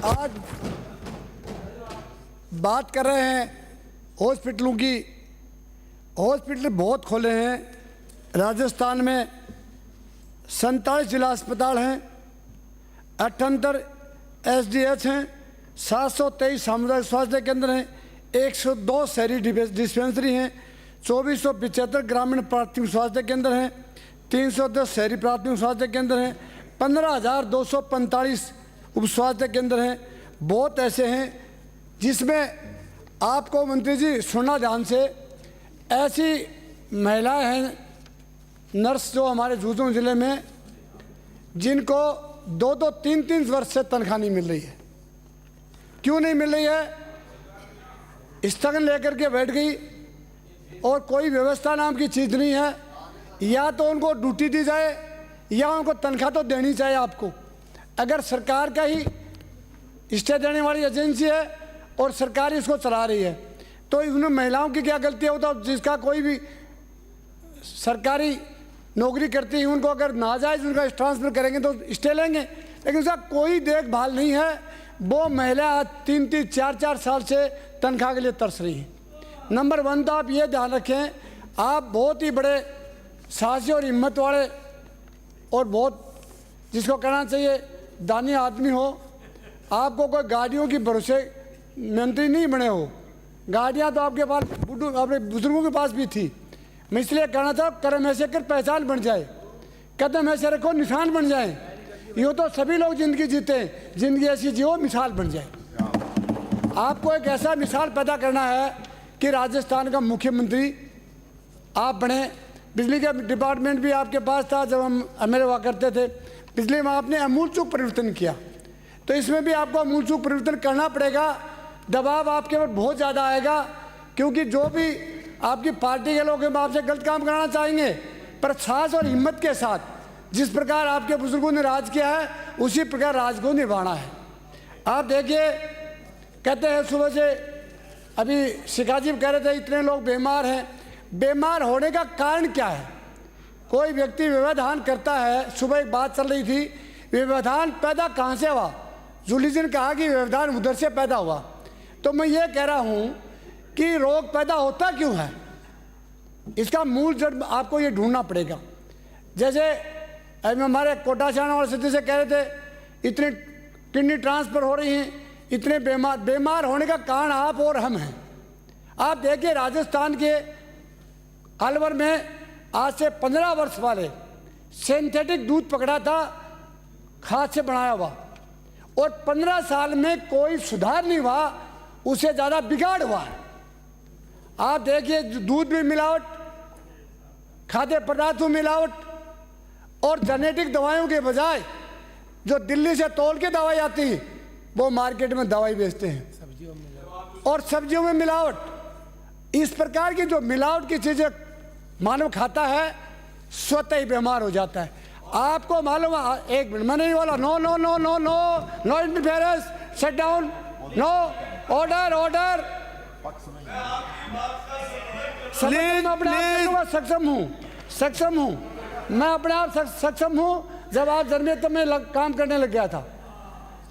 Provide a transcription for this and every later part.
आज बात कर रहे हैं हॉस्पिटलों की। हॉस्पिटल बहुत खोले हैं। राजस्थान में 47 जिला अस्पताल हैं, 78 SDH हैं, 723 सामुदायिक स्वास्थ्य केंद्र हैं, 102 शहरी डिस्पेंसरी हैं, 2475 ग्रामीण प्राथमिक स्वास्थ्य केंद्र हैं, 310 शहरी प्राथमिक स्वास्थ्य केंद्र हैं, 15,245 उप स्वास्थ्य केंद्र हैं। बहुत ऐसे हैं जिसमें आपको मंत्री जी सुनना ध्यान से, ऐसी महिलाएं हैं नर्स जो हमारे झुंझुनू जिले में जिनको 2-2, 3-3 वर्ष से तनख्वाह नहीं मिल रही है। क्यों नहीं मिल रही है? स्थगन लेकर के बैठ गई और कोई व्यवस्था नाम की चीज़ नहीं है। या तो उनको ड्यूटी दी जाए या उनको तनख्वाह तो देनी चाहिए आपको। अगर सरकार का ही स्टे देने वाली एजेंसी है और सरकार इसको चला रही है तो इसमें महिलाओं की क्या गलती है? तो जिसका कोई भी सरकारी नौकरी करती है उनको अगर नाजायज़ उनका ट्रांसफ़र करेंगे तो स्टे लेंगे, लेकिन उसका कोई देखभाल नहीं है। वो महिला 3-3, 4-4 साल से तनख्वाह के लिए तरस रही है। नंबर 1 तो आप ये ध्यान रखें, आप बहुत ही बड़े साहसी और हिम्मत वाले और बहुत जिसको कहना चाहिए दानी आदमी हो। आपको कोई गाड़ियों की भरोसे मंत्री नहीं बने हो। गाड़ियां तो आपके पास अपने बुजुर्गों के पास भी थी। मैं इसलिए कहना चाहूँ, कर्म ऐसे कर पहचान बन जाए, कदम ऐसे रखो निशान बन जाए। यूँ तो सभी लोग ज़िंदगी जीते हैं, ज़िंदगी ऐसी जियो मिसाल बन जाए। आपको एक ऐसा मिसाल पैदा करना है कि राजस्थान का मुख्यमंत्री आप बने। बिजली का डिपार्टमेंट भी आपके पास था जब हम एमएलए हुआ करते थे। बिजली में आपने अमूलचूक परिवर्तन किया, तो इसमें भी आपको अमूलचूक परिवर्तन करना पड़ेगा। दबाव आपके ऊपर बहुत ज़्यादा आएगा क्योंकि जो भी आपकी पार्टी के लोग आपसे गलत काम कराना चाहेंगे, पर साहस और हिम्मत के साथ जिस प्रकार आपके बुजुर्गों ने राज किया है उसी प्रकार राज को निभाना है। आप देखिए, कहते हैं सुबह से अभी शिखा जी कह रहे थे इतने लोग बीमार हैं। बीमार होने का कारण क्या है? कोई व्यक्ति व्यवधान करता है। सुबह एक बात चल रही थी, व्यवधान पैदा कहाँ से हुआ? जूली जी ने कहा कि व्यवधान उधर से पैदा हुआ। तो मैं ये कह रहा हूँ कि रोग पैदा होता क्यों है, इसका मूल जड़ आपको ये ढूंढना पड़ेगा। जैसे हमारे कोटाचाना वाले सिद्धि से कह रहे थे इतनी किडनी ट्रांसफ़र हो रही हैं, इतने बीमार होने का कारण आप और हम हैं। आप देखिए राजस्थान के अलवर में आज से 15 वर्ष वाले सिंथेटिक दूध पकड़ा था, खाद से बनाया हुआ, और 15 साल में कोई सुधार नहीं हुआ, उससे ज़्यादा बिगाड़ हुआ है। आप देखिए दूध में मिलावट, खाद्य पदार्थों में मिलावट, और जेनेटिक दवाइयों के बजाय जो दिल्ली से तौल के दवाई आती है वो मार्केट में दवाई बेचते हैं, और सब्जियों में मिलावट। इस प्रकार की जो मिलावट की चीज़ें मानव खाता है स्वतः ही बीमार हो जाता है। आपको मालूम है, एक मिनट मैं नहीं बोला, no no no no no no interference, shut down, no order order. सक्षम हूँ मैं अपने आप सक्षम हूँ। जब आप जन्मे में काम करने लग गया था,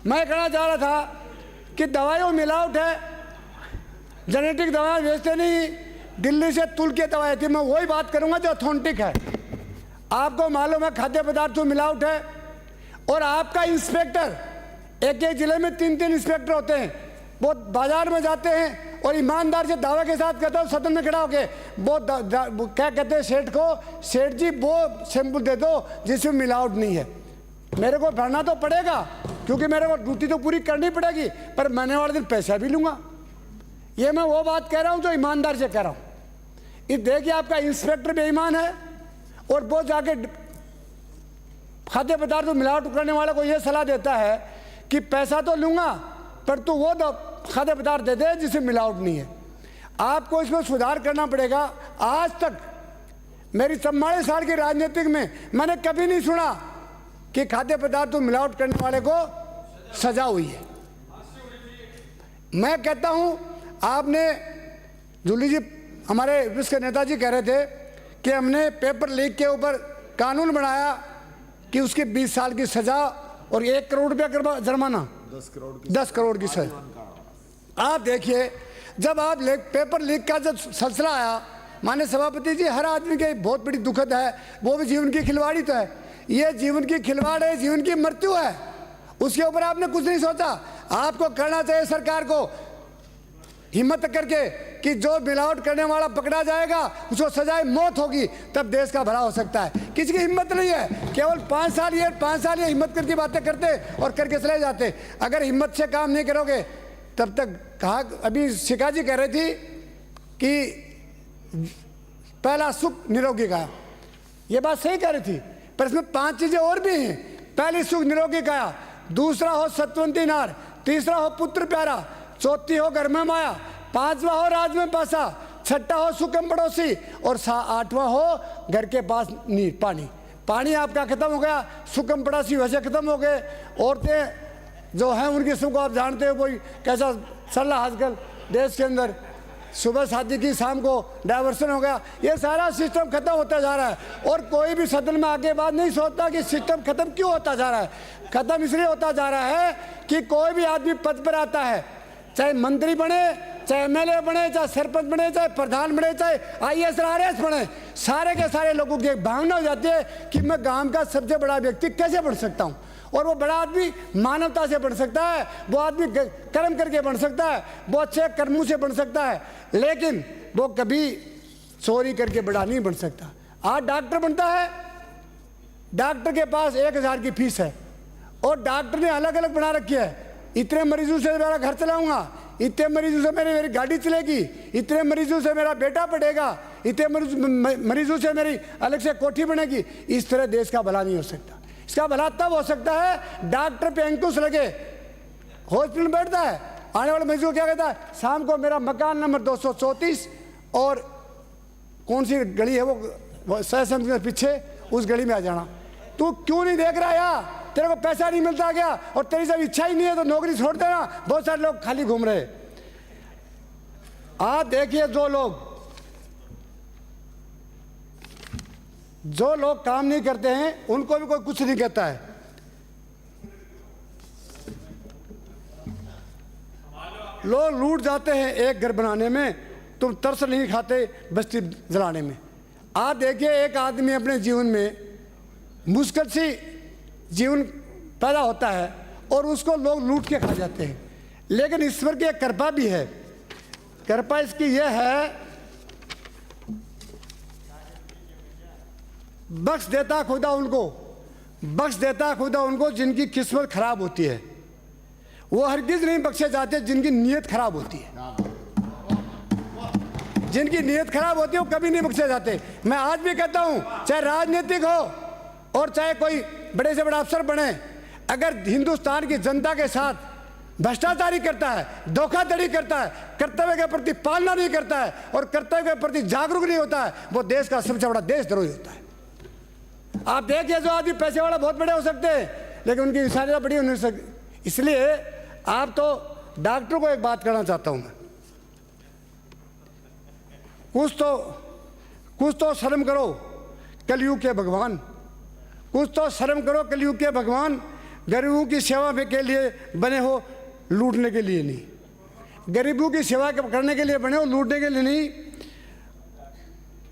मैं कहना चाह रहा था कि दवाइयों मिलावट है, जेनेटिक दवाएं बेचते नहीं, दिल्ली से तुल के दवाई थी। मैं वही बात करूंगा जो ऑथेंटिक है। आपको मालूम है खाद्य पदार्थों मिलावट है, और आपका इंस्पेक्टर, एक एक जिले में 3-3 इंस्पेक्टर होते हैं, वो बाजार में जाते हैं और ईमानदार से दावे के साथ कहते हो सदन में खड़ा होके वो क्या कहते हैं सेठ को, सेठ जी वो सैंपल दे दो जिसमें मिलावट नहीं है। मेरे को भरना तो पड़ेगा क्योंकि मेरे को ड्यूटी तो पूरी करनी पड़ेगी, पर मैंने वाले दिन पैसा भी लूँगा। ये मैं वो बात कह रहा हूँ जो ईमानदार से कह रहा हूँ। ये देखिए आपका इंस्पेक्टर बेईमान है और वो जाके खाद्य पदार्थ में मिलावट करने वाले को ये सलाह देता है कि पैसा तो लूँगा पर तू वो खाद्य पदार्थ दे दे जिसमें मिलावट नहीं है। आपको इसमें सुधार करना पड़ेगा। आज तक मेरी 44 साल की राजनीतिक में मैंने कभी नहीं सुना कि खाद्य पदार्थ में मिलावट करने वाले को सजा हुई है। मैं कहता हूँ, आपने जूली जी हमारे विश्व के नेताजी कह रहे थे कि हमने पेपर लीक के ऊपर कानून बनाया कि उसकी 20 साल की सज़ा और 1 करोड़ रुपया जुर्माना। 10 करोड़ की सर। आप देखिए, जब आप पेपर लीक का जब सिलसिला आया, माननीय सभापति जी, हर आदमी के बहुत बड़ी दुखद है, वो भी जीवन की खिलवाड़ी तो है। ये जीवन की खिलवाड़ है, जीवन की मृत्यु है, उसके ऊपर आपने कुछ नहीं सोचा। आपको करना चाहिए सरकार को हिम्मत करके कि जो मिलावट करने वाला पकड़ा जाएगा उसको सजाए मौत होगी, तब देश का भला हो सकता है। किसी की हिम्मत नहीं है, केवल 5 साल ये हिम्मत करके बातें करते और करके चले जाते। अगर हिम्मत से काम नहीं करोगे तब तक कहा, अभी शिखा जी कह रही थी कि पहला सुख निरोगी काया, ये बात सही कह रही थी, पर इसमें 5 चीजें और भी हैं। पहली सुख निरोगी काया, दूसरा हो सत्वंती नार, तीसरा हो पुत्र प्यारा, चौथी हो घर में माया, 5वां हो राज में पासा, 6ठा हो सुखम पड़ोसी और 8वां हो घर के पास नीर पानी। पानी आपका खत्म हो गया, सुखम पड़ोसी वैसे खत्म हो गए। औरतें जो हैं उनकी सुख आप जानते हो, कोई कैसा चल रहा आजकल देश के अंदर, सुबह शादी की शाम को डाइवर्सन हो गया। ये सारा सिस्टम खत्म होता जा रहा है और कोई भी सदन में आके बात नहीं सोचता कि सिस्टम खत्म क्यों होता जा रहा है। खत्म इसलिए होता जा रहा है कि कोई भी आदमी पद पर आता है, चाहे मंत्री बने, चाहे एमएलए बने, चाहे सरपंच बने, चाहे प्रधान बने, चाहे आईएएस आरएएस बने, सारे के सारे लोगों की एक भावना हो जाती है कि मैं गांव का सबसे बड़ा व्यक्ति कैसे बन सकता हूं। और वो बड़ा आदमी मानवता से बन सकता है, वो आदमी कर्म करके बन सकता है, वो अच्छे कर्मों से बन सकता है, लेकिन वो कभी चोरी करके बड़ा नहीं बन सकता। आज डॉक्टर बनता है, डॉक्टर के पास 1000 की फीस है और डॉक्टर ने अलग अलग बना रखी है, इतने मरीजों से मेरा घर चलाऊंगा, इतने मरीजों से मेरी गाड़ी चलेगी, इतने मरीजों से मेरा बेटा पढ़ेगा, इतने मरीजों से मेरी अलग से कोठी बनेगी। इस तरह देश का भला नहीं हो सकता। इसका भला तब हो सकता है डॉक्टर पे अंकुश लगे, हॉस्पिटल में बैठता है, आने वाले मरीजों को क्या कहता है, शाम को मेरा मकान नंबर 234 और कौन सी गली है वो सहसम के पीछे, उस गली में आ जाना। तू क्यों नहीं देख रहा यार, तेरे को पैसा नहीं मिलता क्या, और तेरी जब इच्छा ही नहीं है तो नौकरी छोड़ देना। बहुत सारे लोग खाली घूम रहे। आप देखिए, जो लोग काम नहीं करते हैं उनको भी कोई कुछ नहीं कहता है। लोग लूट जाते हैं एक घर बनाने में, तुम तरस नहीं खाते बस्ती जलाने में। आप देखिए, एक आदमी अपने जीवन में मुश्किल से जीवन पैदा होता है और उसको लोग लूट के खा जाते हैं, लेकिन ईश्वर की एक कृपा भी है। कृपा इसकी यह है, बख्श देता खुदा उनको जिनकी किस्मत खराब होती है। वो हरगिज नहीं बख्शे जाते जिनकी नीयत खराब होती है। जिनकी नीयत खराब होती है वो कभी नहीं बख्शे जाते। मैं आज भी कहता हूं, चाहे राजनीतिक हो और चाहे कोई बड़े से बड़ा अफसर बने, अगर हिंदुस्तान की जनता के साथ भ्रष्टाचारी करता है, धोखाधड़ी करता है, कर्तव्य के प्रति पालना नहीं करता है और कर्तव्य के प्रति जागरूक नहीं होता है, वो देश का सबसे बड़ा देशद्रोही होता है। आप देखिए, जो आदमी पैसे वाला बहुत बड़े हो सकते हैं लेकिन उनकी इंसानियत बड़ी नहीं सकती। इसलिए आप तो डॉक्टर को एक बात कहना चाहता हूं मैं, कुछ तो शर्म करो कलयुग के भगवान, कुछ तो शर्म करो कलयुग के भगवान। गरीबों की सेवा के लिए बने हो, लूटने के लिए नहीं। गरीबों की सेवा करने के लिए बने हो, लूटने के लिए नहीं।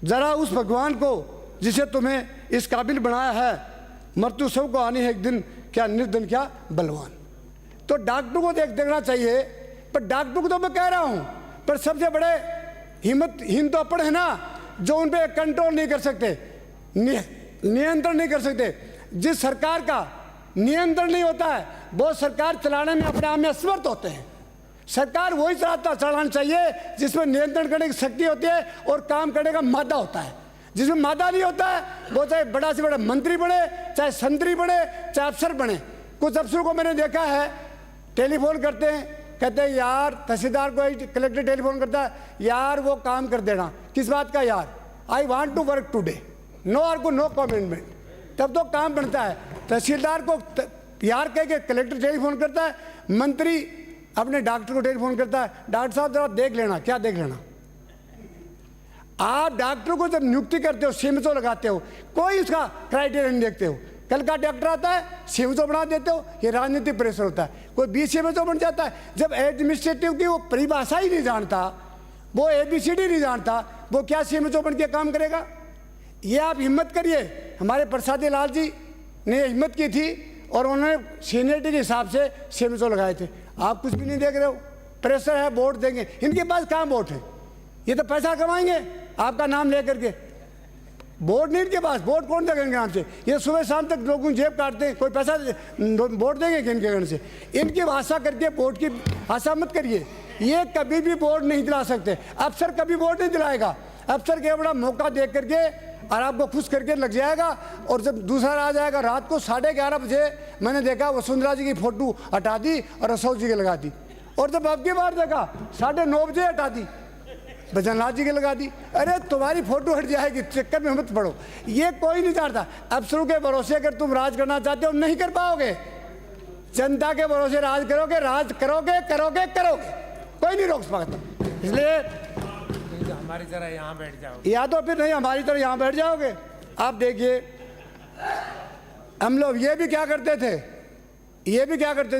जरा उस भगवान को जिसे तुम्हें इस काबिल बनाया है, मृत्यु सबको आनी है एक दिन, क्या निर्धन क्या बलवान। तो डॉक्टर को देखना चाहिए, पर डॉक्टर को तो मैं कह रहा हूं, पर सबसे बड़े हिम्मतहीन तो अपन है ना, जो उन पे कंट्रोल नहीं कर सकते, नियंत्रण नहीं कर सकते। जिस सरकार का नियंत्रण नहीं होता है वो सरकार चलाने में अपने आप में असमर्थ होते हैं। सरकार वही चलाना चाहिए जिसमें नियंत्रण करने की शक्ति होती है और काम करने का मादा होता है। जिसमें मादा नहीं होता है वो चाहे बड़ा से बड़ा मंत्री बने, चाहे संतरी बने, चाहे अफसर बने। कुछ अफसरों को मैंने देखा है, टेलीफोन करते हैं, कहते हैं यार, तहसीलदार को कलेक्टर टेलीफोन करता है, यार वो काम कर देना। किस बात का यार, I want to work today, no आर को नो कमिटमेंट, तब तो काम बनता है। तहसीलदार को यार कह के कलेक्टर टेलीफोन करता है, मंत्री अपने डॉक्टर को टेलीफोन करता है, डॉक्टर साहब जरा देख लेना। क्या देख लेना? आप डॉक्टर को जब नियुक्ति करते हो, सीमित लगाते हो, कोई उसका क्राइटेरिया नहीं देखते हो, कल का डॉक्टर आता है सीएमओ बना देते हो, ये राजनीतिक प्रेशर होता है। कोई बीसीएमओ बन जाता है, जब एडमिनिस्ट्रेटिव की वो परिभाषा ही नहीं जानता, वो ABCD नहीं जानता, वो क्या सीएमओ बन के काम करेगा। ये आप हिम्मत करिए। हमारे प्रसादी लाल जी ने हिम्मत की थी और उन्होंने सीनियरिटी के हिसाब से सीएमओ लगाए थे। आप कुछ भी नहीं देख रहे हो, प्रेशर है, वोट देंगे। इनके पास कहाँ वोट है, ये तो पैसा कमाएंगे आपका नाम लेकर के। वोट नहीं इनके पास, वोट कौन देंगे नाम से। ये सुबह शाम तक लोगों की जेब काटते हैं, कोई पैसा वोट देंगे कि इनके गण से। इनकी भाषा करके वोट की आशा मत करिए, ये कभी भी वोट नहीं दिला सकते। अफसर कभी वोट नहीं दिलाएगा, अफसर के बड़ा मौका देख करके और आपको खुश करके लग जाएगा। और जब दूसरा आ जाएगा रात को 11:30 बजे, मैंने देखा वसुंधरा जी की फोटो हटा दी और अशोक जी की लगा दी। और जब अब की बार देखा 9:30 बजे हटा दी, भजनलाल जी की लगा दी। अरे तुम्हारी फोटो हट जाएगी, चक्कर में मत पड़ो। ये कोई नहीं चाहता। अफसरों के भरोसे अगर तुम राज करना चाहते हो नहीं कर पाओगे। जनता के भरोसे राज करोगे, राज करोगे करोगे करोगे, कोई नहीं रोक सकता। इसलिए हमारी तरह यहाँ बैठ जाओ, या तो फिर नहीं हमारी तरह यहाँ बैठ जाओगे। आप देखिए हम लोग ये भी क्या करते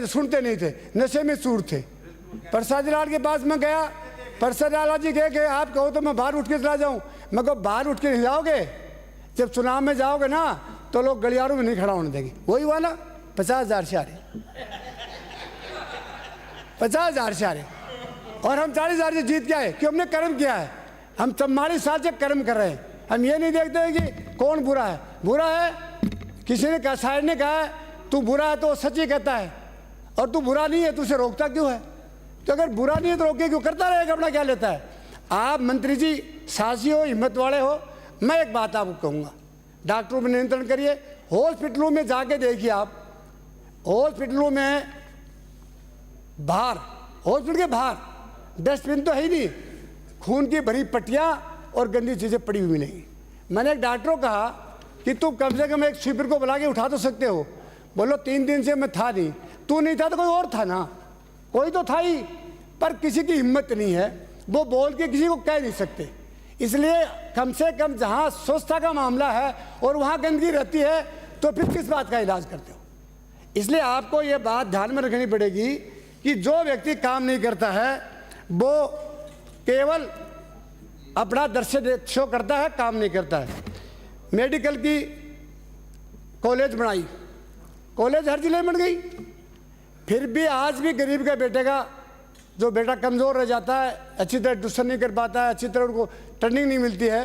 थे, सुनते नहीं थे, नशे में चूर थे। प्रसादी लाल के पास मैं गया, प्रसादी लाल जी कहे कि आप कहो तो मैं बाहर उठ के चला जाऊँ। मैं कहो बाहर उठ के नहीं जाओगे, जब चुनाव में जाओगे ना तो लोग गलियारों में नहीं खड़ा होने देंगे। वही हुआ ना, 50,000 से आ रहे, 50,000 से आ रहे। और हम 40,000 से जीत के आए क्यों, हमने कर्म किया है। हम 44 साल से कर्म कर रहे हैं। हम ये नहीं देखते हैं कि कौन बुरा है। बुरा है किसी ने कहा, शायर ने कहा है तू बुरा है तो वो सच ही कहता है, और तू बुरा नहीं है तो उसे रोकता क्यों है। तो अगर बुरा नहीं है तो रोके क्यों, करता रहेगा, अपना क्या लेता है। आप मंत्री जी साहसी हो, हिम्मत वाले हो। मैं एक बात आपको कहूँगा, डॉक्टरों पर नियंत्रण करिए। हॉस्पिटलों में जाके देखिए आप, हॉस्पिटलों में बाहर, हॉस्पिटल के बाहर डस्टबिन तो है ही नहीं, खून की भरी पट्टियाँ और गंदी चीज़ें पड़ी हुई मिलेंगी। मैंने एक डॉक्टर को कहा कि तुम कम से कम एक शिविर को बुला के उठा तो सकते हो। बोलो 3 दिन से मैं था नहीं। तू नहीं था तो कोई और था ना, कोई तो था ही, पर किसी की हिम्मत नहीं है, वो बोल के किसी को कह नहीं सकते। इसलिए कम से कम जहाँ स्वच्छता का मामला है और वहाँ गंदगी रहती है तो फिर किस बात का इलाज करते हो। इसलिए आपको ये बात ध्यान में रखनी पड़ेगी कि जो व्यक्ति काम नहीं करता है वो केवल अपना दृश्य शो करता है, काम नहीं करता है। मेडिकल की कॉलेज बनाई, कॉलेज हर जिले में बन गई, फिर भी आज भी गरीब के बेटे का, जो बेटा कमज़ोर रह जाता है, अच्छी तरह ट्यूशन नहीं कर पाता है, अच्छी तरह उनको ट्रेनिंग नहीं मिलती है,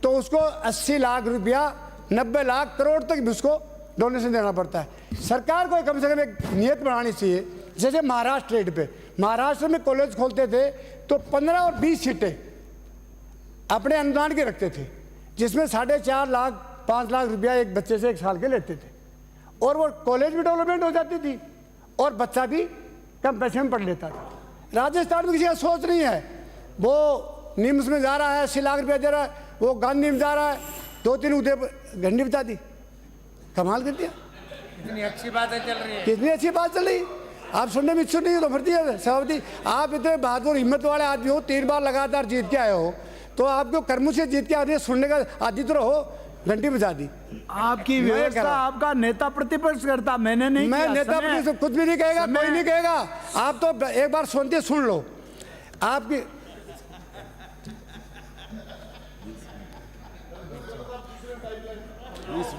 तो उसको 80 लाख रुपया, 90 लाख करोड़ तक भी उसको डोनेशन देना पड़ता है। सरकार को कम से कम एक नियत बनानी चाहिए। जैसे महाराष्ट्र रेट पे, महाराष्ट्र में कॉलेज खोलते थे तो 15 और 20 सीटें अपने अनुदान के रखते थे, जिसमें 4.5 लाख 5 लाख रुपया एक बच्चे से 1 साल के लेते थे, और वो कॉलेज भी डेवलपमेंट हो जाती थी और बच्चा भी कम पैसे में पढ़ लेता था। राजस्थान में किसी का सोच नहीं है, वो निम्स में जा रहा है, 80 लाख रुपया दे रहा है, वो गांधी में जा रहा है, 2-3 उदय घंटी बता दी, कमाल कर दिया। कितनी अच्छी बातें चल रही है, कितनी अच्छी बात चल रही। आप सुनने में इच्छुक नहीं हो तो भरती है सभापति। आप इतने बहादुर हिम्मत वाले आदमी हो, 3 बार लगातार जीत के आए हो, तो आपको कर्मों से जीत के आदमी सुनने का आदि तो रहो। घंटी बजा दी आपकी व्यवस्था, आपका नेता प्रतिपक्ष करता, मैंने नहीं मैं किया। नेता प्रतिपक्ष कुछ भी नहीं कहेगा, कोई नहीं कहेगा। आप तो एक बार सुनते सुन लो। आपकी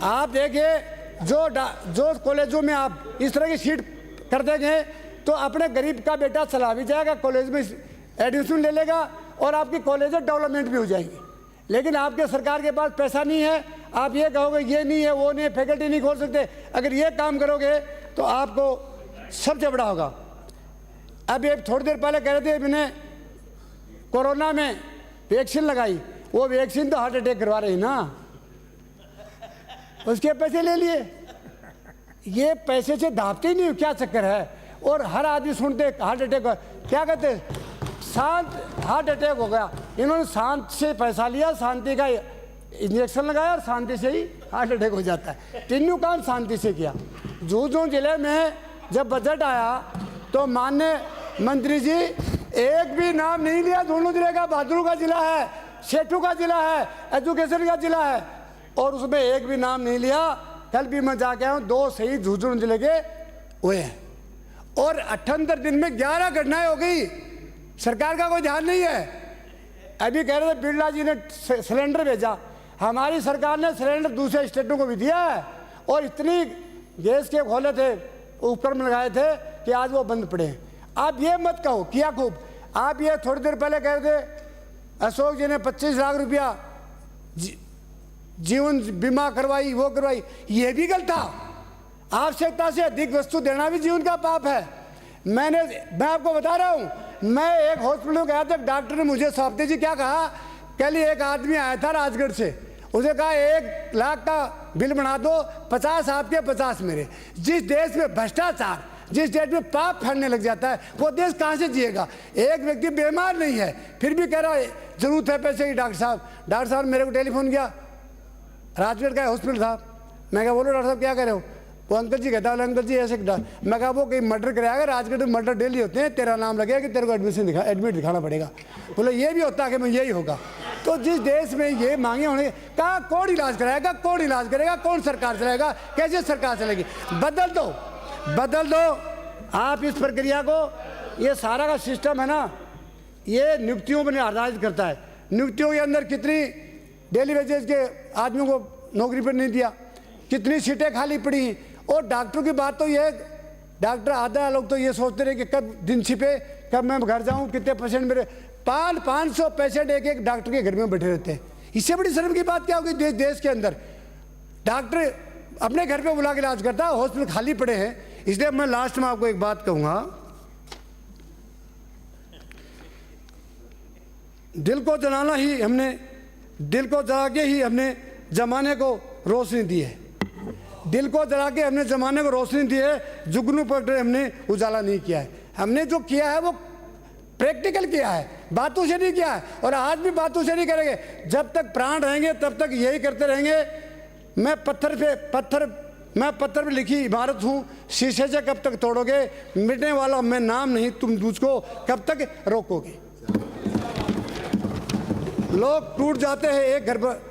आप देखिए जो कॉलेजों में आप इस तरह की सीट कर देंगे तो अपने गरीब का बेटा चला भी जाएगा, कॉलेज में एडमिशन ले लेगा और आपकी कॉलेज डेवलपमेंट भी हो जाएगी। लेकिन आपके सरकार के पास पैसा नहीं है, आप ये कहोगे ये नहीं है वो नहीं है, फैकल्टी नहीं खोल सकते। अगर ये काम करोगे तो आपको सबसे बड़ा होगा। अब एक थोड़ी देर पहले कह रहे थे मैंने कोरोना में वैक्सीन लगाई, वो वैक्सीन तो हार्ट अटैक करवा रही ना, उसके पैसे ले लिए। ये पैसे से दापते ही नहीं, क्या चक्कर है। और हर आदमी सुनते हार्ट अटैक, क्या कहते शांत हार्ट अटैक हो गया। इन्होंने शांत से पैसा लिया, शांति का इंजेक्शन लगाया और शांति से ही हार्ट अटैक हो जाता है। तीनों काम शांति से किया। झुंझुनू जिले में जब बजट आया तो माननीय मंत्री जी एक भी नाम नहीं लिया। झुंझुनू जिले का बहादुर का जिला है, सेठू का जिला है, एजुकेशन का जिला है, और उसमें एक भी नाम नहीं लिया कल भी मैं जाके आया हूँ, 2 शहीद झुंझुनू जिले के हुए हैं और 78 दिन में 11 घटनाएं हो गई। सरकार का कोई ध्यान नहीं है। अभी कह रहे थे बिरला जी ने सिलेंडर भेजा, हमारी सरकार ने सिलेंडर दूसरे स्टेटों को भी दिया है और इतनी गैस के खोले थे, ऊपर में लगाए थे कि आज वो बंद पड़े हैं। आप ये मत कहो किया खूब। आप ये थोड़ी देर पहले कह रहे थे अशोक जी ने 25 लाख रुपया जीवन बीमा करवाई, वो करवाई, ये भी गलत था। आवश्यकता से अधिक वस्तु देना भी जीवन का पाप है। मैं आपको बता रहा हूँ, मैं एक हॉस्पिटल में गया था, डॉक्टर ने मुझे साहब जी क्या कहा, कल एक आदमी आया था राजगढ़ से, उसने कहा 1 लाख का बिल बना दो, 50 आपके 50 मेरे। जिस देश में भ्रष्टाचार, जिस देश में पाप फैलने लग जाता है, वो देश कहाँ से जिएगा। एक व्यक्ति बीमार नहीं है फिर भी कह रहा है जरूरत है पैसे की। डॉक्टर साहब मेरे को टेलीफोन किया, राजगढ़ का हॉस्पिटल था, मैं क्या बोलो डॉक्टर साहब क्या कह रहे हो, वो अंकल जी कहता है अंकल जी ऐसे। मैं कहा वो कहीं मर्डर कराएगा, राजगढ़ में मर्डर डेली होते हैं, तेरा नाम लगेगा कि तेरे को एडमिट दिखाना पड़ेगा। बोले ये भी होता है कि मैं यही होगा। तो जिस देश में ये मांगे होने, कहा कौन इलाज कराएगा, कौन इलाज करेगा, कौन सरकार चलाएगा, कैसे सरकार चलेगी। बदल दो आप इस प्रक्रिया को। ये सारा का सिस्टम है ना, ये नियुक्तियों पर आधारित करता है। नियुक्तियों के अंदर कितनी डेली वेजेस के आदमियों को नौकरी पर नहीं दिया, कितनी सीटें खाली पड़ी। और डॉक्टरों की बात तो ये, डॉक्टर आधा लोग तो ये सोचते रहे कि कब दिन छिपे, कब मैं घर जाऊं, कितने पेशेंट मेरे 500 पेशेंट एक डॉक्टर के घर में बैठे रहते हैं। इससे बड़ी शर्म की बात क्या होगी। देश के अंदर डॉक्टर अपने घर पे बुला के इलाज करता है, हॉस्पिटल खाली पड़े हैं। इसलिए मैं लास्ट में आपको एक बात कहूंगा, दिल को जला के ही हमने जमाने को रोशनी दी है। दिल को जला के हमने जमाने को रोशनी दी है, जुगनू पर हमने उजाला नहीं किया है। हमने जो किया है वो प्रैक्टिकल किया है, बातों से नहीं किया है और आज भी बातों से नहीं करेंगे। जब तक प्राण रहेंगे तब तक यही करते रहेंगे। मैं पत्थर पे लिखी इमारत हूँ, शीशे से कब तक तोड़ोगे, मिटने वाला मैं नाम नहीं, तुम मुझको कब तक रोकोगे। लोग टूट जाते हैं एक घर पर,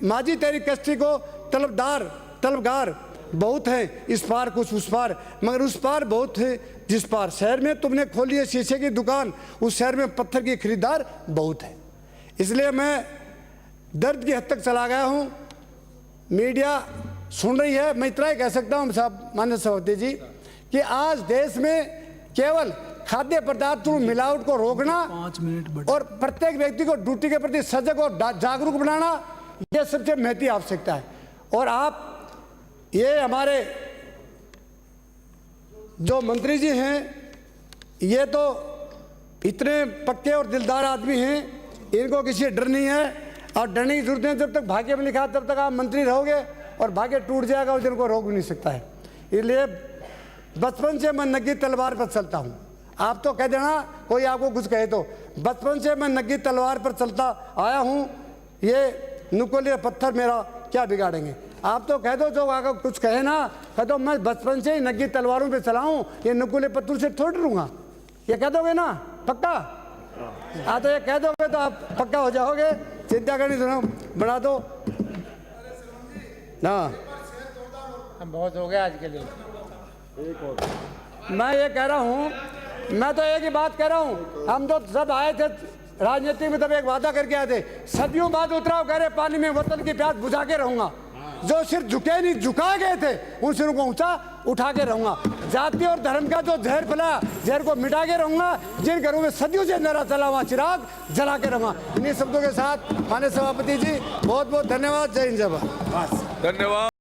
माजी तेरी कश्ती को तलबगार बहुत है, इस पार कुछ उस पार, मगर उस पार बहुत है जिस पार। शहर में तुमने खोली है शीशे की दुकान, उस शहर में पत्थर की खरीदार बहुत है। इसलिए मैं दर्द की हद तक चला गया हूँ। मीडिया सुन रही है, मैं इतना ही कह सकता हूँ साहब, माननीय सभापति जी, कि आज देश में केवल खाद्य पदार्थों मिलावट को रोकना 5 मिनट और प्रत्येक व्यक्ति को ड्यूटी के प्रति सजग और जागरूक बनाना, यह सबसे महती आवश्यकता है। और आप ये हमारे जो मंत्री जी हैं, ये तो इतने पक्के और दिलदार आदमी हैं, इनको किसी डर नहीं है और डरने की जरूरत नहीं। जब तक भाग्य में लिखा तब तक आप मंत्री रहोगे और भाग्य टूट जाएगा और जिनको रोक भी नहीं सकता है। इसलिए बचपन से मैं नंगी तलवार पर चलता हूँ। आप तो कह देना कोई आपको कुछ कहे तो, बचपन से मैं नंगी तलवार पर चलता आया हूँ, ये नुकीले पत्थर मेरा क्या बिगाड़ेंगे। आप तो कह दो, जो आगे कुछ कहे ना, कह दो मैं बचपन से ही नंगी तलवारों पे चला हूँ, ये नुकीले पत्थर से थोड़ लूँगा, ये कह दोगे ना पक्का। हाँ तो ये कह दोगे तो आप पक्का हो जाओगे, चिंता करनी सुनो, बढ़ा दो ना। हम बहुत हो गया आज के लिए। मैं ये कह रहा हूँ, मैं तो एक ही बात कह रहा हूँ, हम तो सब आए थे राजनीति में, तब एक वादा करके आए थे, सदियों बाद उतराव कह रहे पानी में वतन की प्यास बुझा के रहूंगा। जो सिर झुके नहीं, झुका गए थे, उन सिरों को ऊंचा उठा के रहूंगा। जाति और धर्म का जो जहर फैला, जहर को मिटा के रहूंगा। जिन घरों में सदियों से अंधेरा चला वहां चिराग जला के रहूंगा। इन्हीं शब्दों के साथ माननीय सभापति जी बहुत बहुत धन्यवाद। जय हिंद, जय भारत। धन्यवाद।